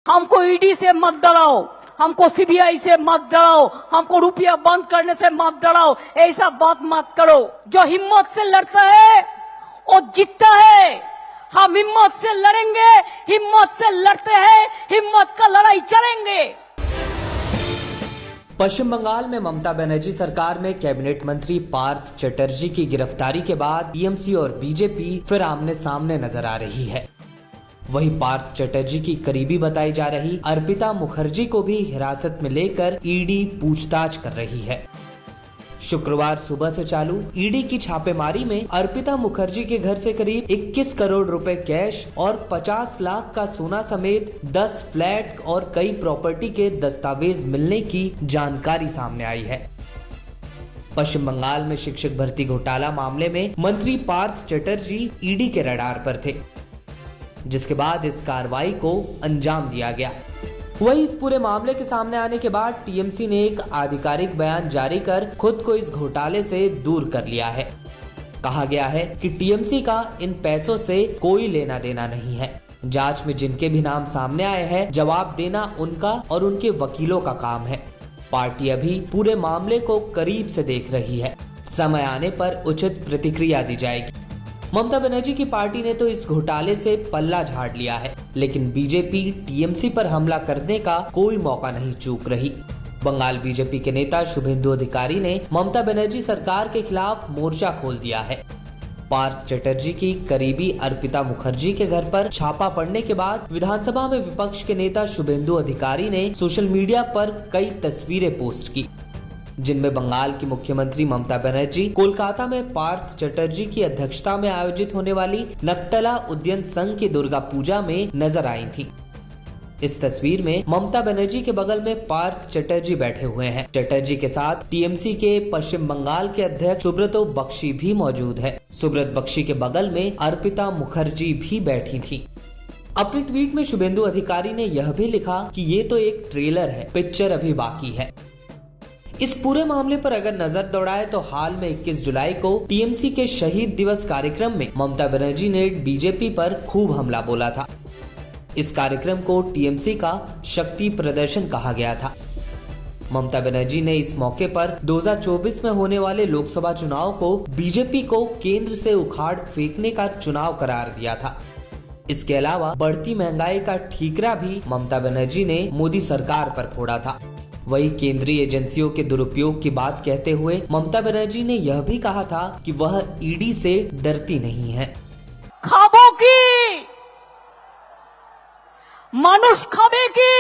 हमको ईडी से मत डराओ, हमको सीबीआई से मत डराओ, हमको रुपया बंद करने से मत डराओ, ऐसा बात मत करो। जो हिम्मत से लड़ता है वो जीतता है। हम हिम्मत से लड़ेंगे, हिम्मत से लड़ते हैं, हिम्मत का लड़ाई चलेंगे। पश्चिम बंगाल में ममता बनर्जी सरकार में कैबिनेट मंत्री पार्थ चटर्जी की गिरफ्तारी के बाद टीएमसी और बीजेपी फिर आमने सामने नजर आ रही है। वहीं पार्थ चटर्जी की करीबी बताई जा रही अर्पिता मुखर्जी को भी हिरासत में लेकर ईडी पूछताछ कर रही है। शुक्रवार सुबह से चालू ईडी की छापेमारी में अर्पिता मुखर्जी के घर से करीब 21 करोड़ रुपए कैश और 50 लाख का सोना समेत 10 फ्लैट और कई प्रॉपर्टी के दस्तावेज मिलने की जानकारी सामने आई है। पश्चिम बंगाल में शिक्षक भर्ती घोटाला मामले में मंत्री पार्थ चटर्जी ईडी के रडार पर थे, जिसके बाद इस कार्रवाई को अंजाम दिया गया। वहीं इस पूरे मामले के सामने आने के बाद टीएमसी ने एक आधिकारिक बयान जारी कर खुद को इस घोटाले से दूर कर लिया है। कहा गया है कि टीएमसी का इन पैसों से कोई लेना देना नहीं है। जांच में जिनके भी नाम सामने आए हैं, जवाब देना उनका और उनके वकीलों का काम है। पार्टी अभी पूरे मामले को करीब से देख रही है। समय आने पर उचित प्रतिक्रिया दी जाएगी। ममता बनर्जी की पार्टी ने तो इस घोटाले से पल्ला झाड़ लिया है, लेकिन बीजेपी टीएमसी पर हमला करने का कोई मौका नहीं चूक रही। बंगाल बीजेपी के नेता शुभेंदु अधिकारी ने ममता बनर्जी सरकार के खिलाफ मोर्चा खोल दिया है। पार्थ चटर्जी की करीबी अर्पिता मुखर्जी के घर पर छापा पड़ने के बाद विधानसभा में विपक्ष के नेता शुभेंदु अधिकारी ने सोशल मीडिया पर कई तस्वीरें पोस्ट की, जिनमें बंगाल की मुख्यमंत्री ममता बनर्जी कोलकाता में पार्थ चटर्जी की अध्यक्षता में आयोजित होने वाली नक्तला उद्यन संघ की दुर्गा पूजा में नजर आई थी। इस तस्वीर में ममता बनर्जी के बगल में पार्थ चटर्जी बैठे हुए हैं। चटर्जी के साथ टीएमसी के पश्चिम बंगाल के अध्यक्ष सुब्रतो बख्शी भी मौजूद है। सुब्रत बख्शी के बगल में अर्पिता मुखर्जी भी बैठी थी। अपने ट्वीट में शुभेंदु अधिकारी ने यह भी लिखा कि ये तो एक ट्रेलर है, पिक्चर अभी बाकी है। इस पूरे मामले पर अगर नजर दौड़ाए तो हाल में 21 जुलाई को टीएमसी के शहीद दिवस कार्यक्रम में ममता बनर्जी ने बीजेपी पर खूब हमला बोला था। इस कार्यक्रम को टीएमसी का शक्ति प्रदर्शन कहा गया था। ममता बनर्जी ने इस मौके पर 2024 में होने वाले लोकसभा चुनाव को बीजेपी को केंद्र से उखाड़ फेंकने का चुनाव करार दिया था। इसके अलावा बढ़ती महंगाई का ठीकरा भी ममता बनर्जी ने मोदी सरकार पर फोड़ा था। वही केंद्रीय एजेंसियों के दुरुपयोग की बात कहते हुए ममता बनर्जी ने यह भी कहा था कि वह ईडी से डरती नहीं है। खाबो की মানুষ খাবে কি?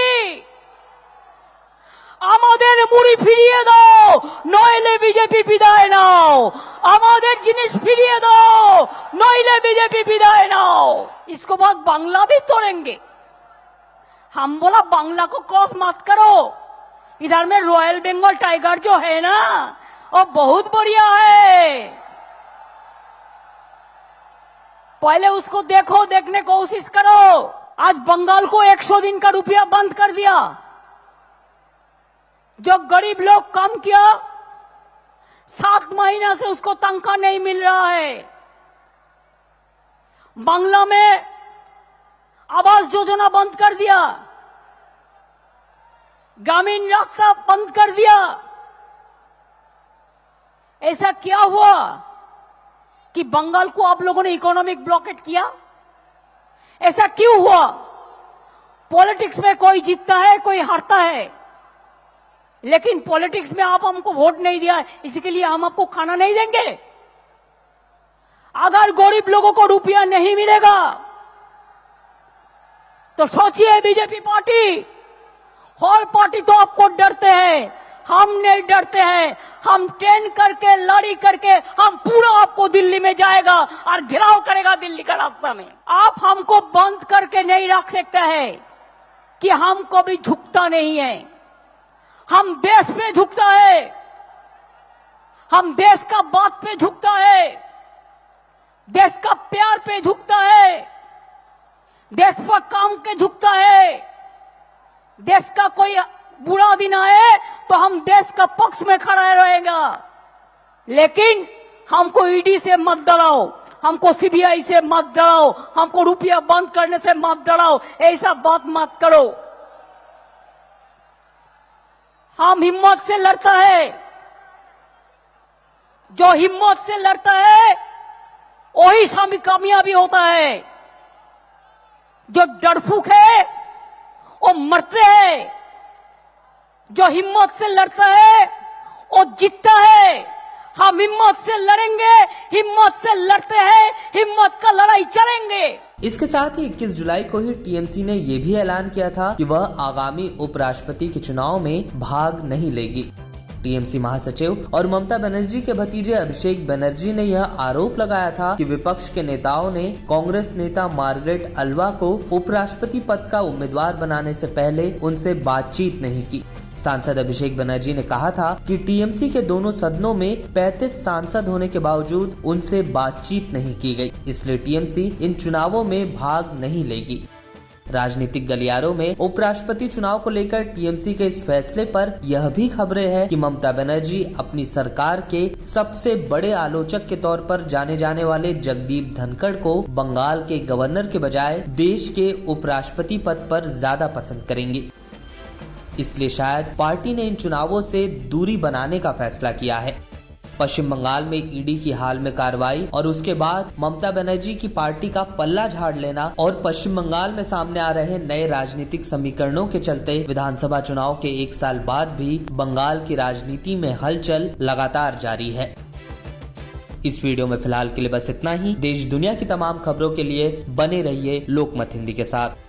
আমাদের মুড়ি ফিরিয়ে দাও, নইলে বিজেপি বিদায় নাও। আমাদের জিনিস ফিরিয়ে দাও, নইলে বিজেপি বিদায় नाओ। इसको बाद बांग्ला भी तोड़ेंगे। हम बोला बांग्ला को क्रॉस मत करो। इधर में रॉयल बंगाल टाइगर जो है ना, वो बहुत बढ़िया है। पहले उसको देखो, देखने की कोशिश करो। आज बंगाल को 100 दिन का रुपया बंद कर दिया। जो गरीब लोग काम किया 7 महीना से उसको तनख्वाह नहीं मिल रहा है। बांग्ला में आवास योजना बंद कर दिया, ग्रामीण रास्ता बंद कर दिया। ऐसा क्या हुआ कि बंगाल को आप लोगों ने इकोनॉमिक ब्लॉकेट किया? ऐसा क्यों हुआ? पॉलिटिक्स में कोई जीतता है, कोई हारता है, लेकिन पॉलिटिक्स में आप हमको वोट नहीं दिया, इसके लिए हम आपको खाना नहीं देंगे। अगर गरीब लोगों को रुपया नहीं मिलेगा तो सोचिए, बीजेपी पार्टी, हर पार्टी तो आपको डरते हैं, हम नहीं डरते हैं। हम ट्रेन करके, लड़ी करके, हम पूरा आपको दिल्ली में जाएगा और घेराव करेगा दिल्ली का रास्ता में। आप हमको बंद करके नहीं रख सकते हैं कि हम कभी झुकता नहीं है। हम देश पे झुकता है, हम देश का बात पे झुकता है, देश का प्यार पे झुकता है, देश पर काम के झुकता है। देश का कोई बुरा दिन आए तो हम देश का पक्ष में खड़ा रहेगा। लेकिन हमको ईडी से मत डराओ, हमको सीबीआई से मत डराओ, हमको रुपया बंद करने से मत डराओ, ऐसा बात मत करो। हम हिम्मत से लड़ता है, जो हिम्मत से लड़ता है वही सामी कामयाबी होता है। जो डरफूक है वो मरते हैं, जो हिम्मत से लड़ता है वो जीतता है। हम हिम्मत से लड़ेंगे, हिम्मत से लड़ते हैं, हिम्मत का लड़ाई चलेंगे। इसके साथ ही 21 जुलाई को ही टीएमसी ने ये भी ऐलान किया था कि वह आगामी उपराष्ट्रपति के चुनाव में भाग नहीं लेगी। टीएमसी महासचिव और ममता बनर्जी के भतीजे अभिषेक बनर्जी ने यह आरोप लगाया था कि विपक्ष के नेताओं ने कांग्रेस नेता मार्गरेट अल्वा को उपराष्ट्रपति पद का उम्मीदवार बनाने से पहले उनसे बातचीत नहीं की। सांसद अभिषेक बनर्जी ने कहा था कि टीएमसी के दोनों सदनों में 35 सांसद होने के बावजूद उनसे बातचीत नहीं की गई, इसलिए टीएमसी इन चुनावों में भाग नहीं लेगी। राजनीतिक गलियारों में उपराष्ट्रपति चुनाव को लेकर टीएमसी के इस फैसले पर यह भी खबरें हैं कि ममता बनर्जी अपनी सरकार के सबसे बड़े आलोचक के तौर पर जाने जाने वाले जगदीप धनखड़ को बंगाल के गवर्नर के बजाय देश के उपराष्ट्रपति पद पर ज्यादा पसंद करेंगे। इसलिए शायद पार्टी ने इन चुनावों से दूरी बनाने का फैसला किया है। पश्चिम बंगाल में ईडी की हाल में कार्रवाई और उसके बाद ममता बनर्जी की पार्टी का पल्ला झाड़ लेना और पश्चिम बंगाल में सामने आ रहे नए राजनीतिक समीकरणों के चलते विधानसभा चुनाव के 1 साल बाद भी बंगाल की राजनीति में हलचल लगातार जारी है। इस वीडियो में फिलहाल के लिए बस इतना ही। देश दुनिया की तमाम खबरों के लिए बने रहिए लोकमत हिंदी के साथ।